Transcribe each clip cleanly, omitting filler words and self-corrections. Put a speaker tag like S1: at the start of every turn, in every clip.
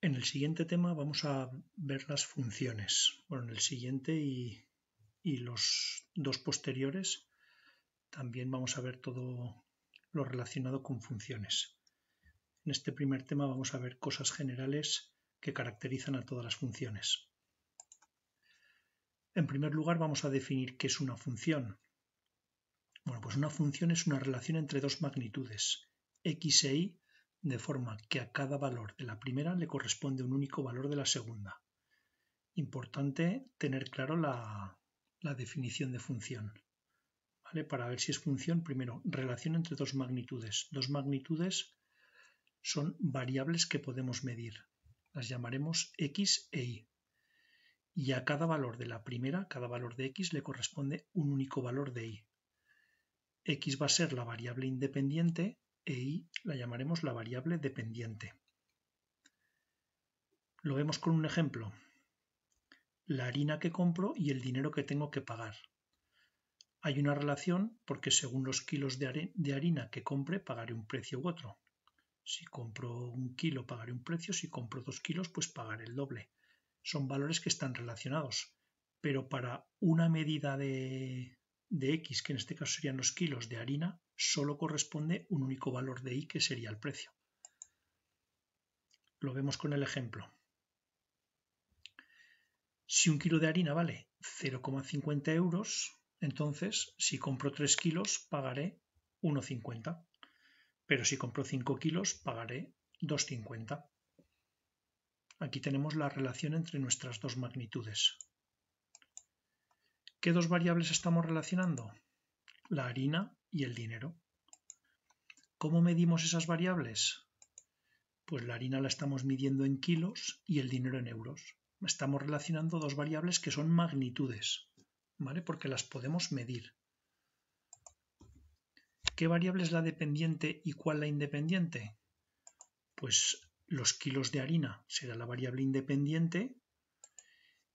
S1: En el siguiente tema vamos a ver las funciones. Bueno, en el siguiente y los dos posteriores también vamos a ver todo lo relacionado con funciones. En este primer tema vamos a ver cosas generales que caracterizan a todas las funciones. En primer lugar vamos a definir qué es una función. Bueno, pues una función es una relación entre dos magnitudes, x e y, de forma que a cada valor de la primera le corresponde un único valor de la segunda. Importante tener claro la definición de función. ¿Vale? Para ver si es función, primero, relación entre dos magnitudes. Dos magnitudes son variables que podemos medir. Las llamaremos x e y. Y a cada valor de la primera, cada valor de x, le corresponde un único valor de y. X va a ser la variable independiente e y la llamaremos la variable dependiente. Lo vemos con un ejemplo. La harina que compro y el dinero que tengo que pagar. Hay una relación porque según los kilos de harina que compre pagaré un precio u otro. Si compro 1 kilo pagaré un precio, si compro 2 kilos pues pagaré el doble. Son valores que están relacionados, pero para una medida de X, que en este caso serían los kilos de harina, solo corresponde un único valor de Y, que sería el precio. Lo vemos con el ejemplo. Si 1 kilo de harina vale 0,50 euros, entonces si compro 3 kilos pagaré 1,50. Pero si compro 5 kilos pagaré 2,50. Aquí tenemos la relación entre nuestras dos magnitudes. ¿Qué dos variables estamos relacionando? La harina y el dinero. ¿Cómo medimos esas variables? Pues la harina la estamos midiendo en kilos y el dinero en euros. Estamos relacionando dos variables que son magnitudes, ¿vale? Porque las podemos medir. ¿Qué variable es la dependiente y cuál la independiente? Pues los kilos de harina será la variable independiente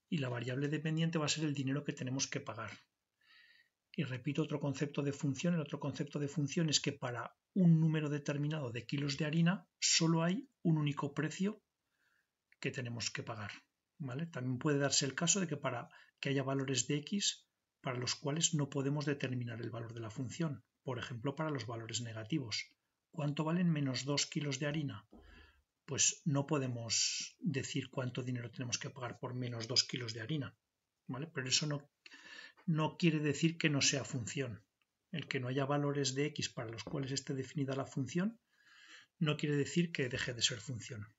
S1: y la variable dependiente va a ser el dinero que tenemos que pagar. Y repito otro concepto de función. El otro concepto de función es que para un número determinado de kilos de harina solo hay un único precio que tenemos que pagar. ¿Vale? También puede darse el caso de que para que haya valores de x para los cuales no podemos determinar el valor de la función. Por ejemplo, para los valores negativos. ¿Cuánto valen menos 2 kilos de harina? Pues no podemos decir cuánto dinero tenemos que pagar por menos 2 kilos de harina. ¿Vale? Pero eso no quiere decir que no sea función. El que no haya valores de x para los cuales esté definida la función no quiere decir que deje de ser función.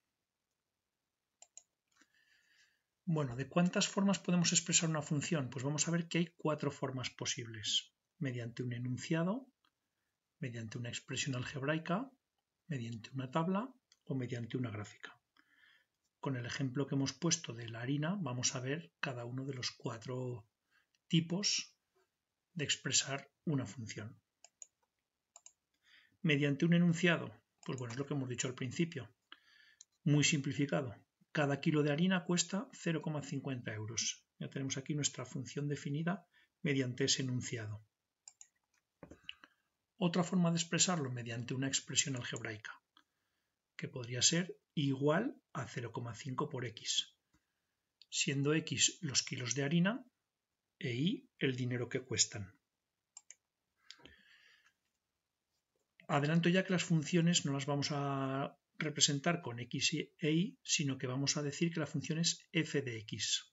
S1: Bueno, ¿de cuántas formas podemos expresar una función? Pues vamos a ver que hay 4 formas posibles. Mediante un enunciado, mediante una expresión algebraica, mediante una tabla o mediante una gráfica. Con el ejemplo que hemos puesto de la harina vamos a ver cada uno de los 4 tipos de expresar una función. Mediante un enunciado, pues bueno, es lo que hemos dicho al principio. Muy simplificado. Cada kilo de harina cuesta 0,50 euros. Ya tenemos aquí nuestra función definida mediante ese enunciado. Otra forma de expresarlo mediante una expresión algebraica, que podría ser igual a 0,5 por x, siendo x los kilos de harina e y el dinero que cuestan. Adelanto ya que las funciones no las vamos a representar con x e y, sino que vamos a decir que la función es f de x.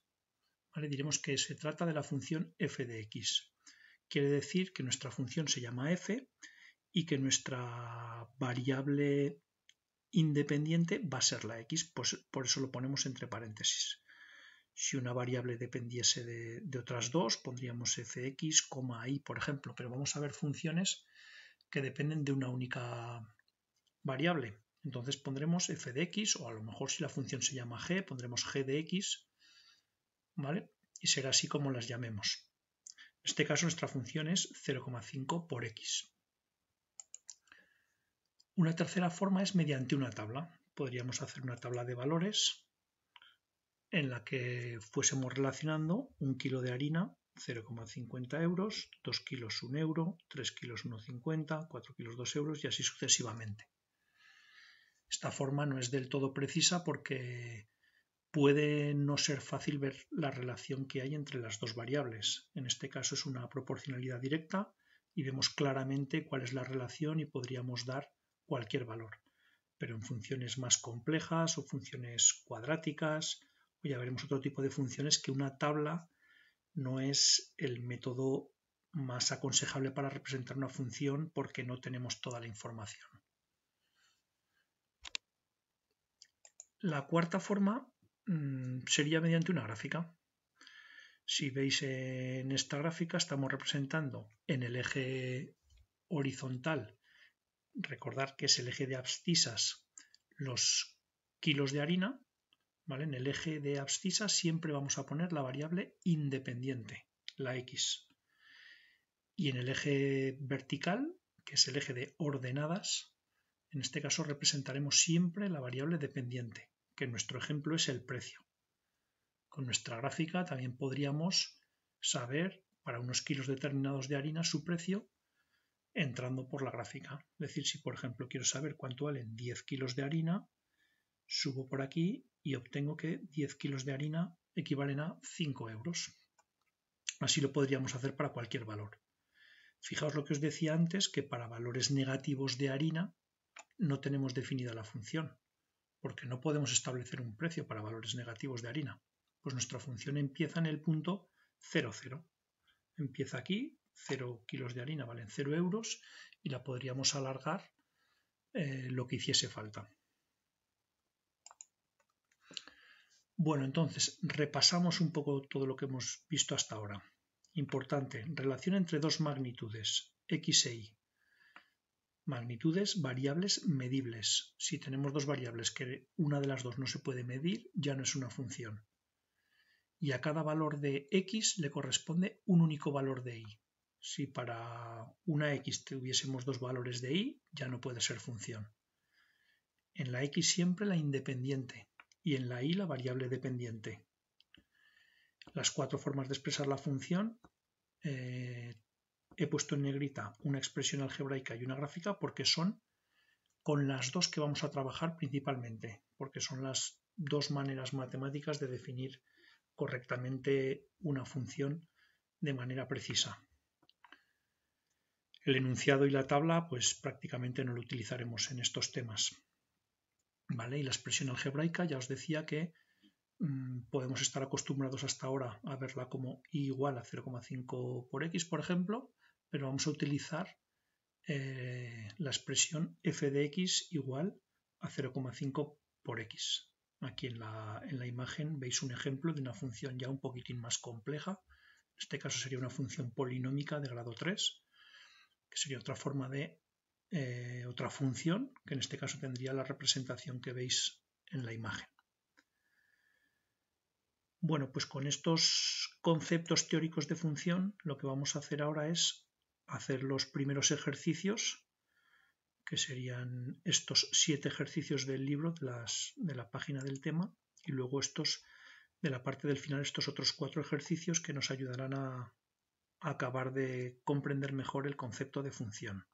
S1: ¿Vale? Diremos que se trata de la función f de x. Quiere decir que nuestra función se llama f y que nuestra variable independiente va a ser la x, pues por eso lo ponemos entre paréntesis. Si una variable dependiese de otras dos, pondríamos fx, y, por ejemplo, pero vamos a ver funciones que dependen de una única variable. Entonces pondremos f de x, o a lo mejor si la función se llama g, pondremos g de x, ¿vale? Y será así como las llamemos. En este caso nuestra función es 0,5 por x. Una tercera forma es mediante una tabla. Podríamos hacer una tabla de valores en la que fuésemos relacionando 1 kilo de harina 0,50 euros, 2 kilos 1 euro, 3 kilos 1,50, 4 kilos 2 euros y así sucesivamente. Esta forma no es del todo precisa porque puede no ser fácil ver la relación que hay entre las dos variables. En este caso es una proporcionalidad directa y vemos claramente cuál es la relación y podríamos dar cualquier valor. Pero en funciones más complejas o funciones cuadráticas, o ya veremos otro tipo de funciones, que una tabla no es el método más aconsejable para representar una función porque no tenemos toda la información. La cuarta forma sería mediante una gráfica. Si veis en esta gráfica estamos representando en el eje horizontal, recordad que es el eje de abscisas, los kilos de harina, ¿vale? En el eje de abscisas siempre vamos a poner la variable independiente, la x. Y en el eje vertical, que es el eje de ordenadas, en este caso representaremos siempre la variable dependiente, que en nuestro ejemplo es el precio. Con nuestra gráfica también podríamos saber para unos kilos determinados de harina su precio entrando por la gráfica. Es decir, si por ejemplo quiero saber cuánto valen 10 kilos de harina, subo por aquí y obtengo que 10 kilos de harina equivalen a 5 euros. Así lo podríamos hacer para cualquier valor. Fijaos lo que os decía antes, que para valores negativos de harina no tenemos definida la función, porque no podemos establecer un precio para valores negativos de harina. Pues nuestra función empieza en el punto 0, 0. Empieza aquí, 0 kilos de harina valen 0 euros y la podríamos alargar lo que hiciese falta. Bueno, entonces repasamos un poco todo lo que hemos visto hasta ahora. Importante, relación entre dos magnitudes, x e y. Magnitudes variables medibles. Si tenemos dos variables que una de las dos no se puede medir, ya no es una función. Y a cada valor de x le corresponde un único valor de y. Si para una x tuviésemos dos valores de y, ya no puede ser función. En la x siempre la independiente y en la y la variable dependiente. Las cuatro formas de expresar la función, he puesto en negrita una expresión algebraica y una gráfica porque son con las dos que vamos a trabajar principalmente, porque son las dos maneras matemáticas de definir correctamente una función de manera precisa. El enunciado y la tabla pues prácticamente no lo utilizaremos en estos temas. ¿Vale? Y la expresión algebraica ya os decía que podemos estar acostumbrados hasta ahora a verla como y igual a 0,5 por x, por ejemplo, pero vamos a utilizar la expresión f de x igual a 0,5 por x. Aquí en la imagen veis un ejemplo de una función ya un poquitín más compleja. En este caso sería una función polinómica de grado 3, que sería otra forma de otra función, que en este caso tendría la representación que veis en la imagen. Bueno, pues con estos conceptos teóricos de función, lo que vamos a hacer ahora es hacer los primeros ejercicios, que serían estos 7 ejercicios del libro, de la página del tema, y luego estos, de la parte del final, estos otros 4 ejercicios que nos ayudarán a acabar de comprender mejor el concepto de función.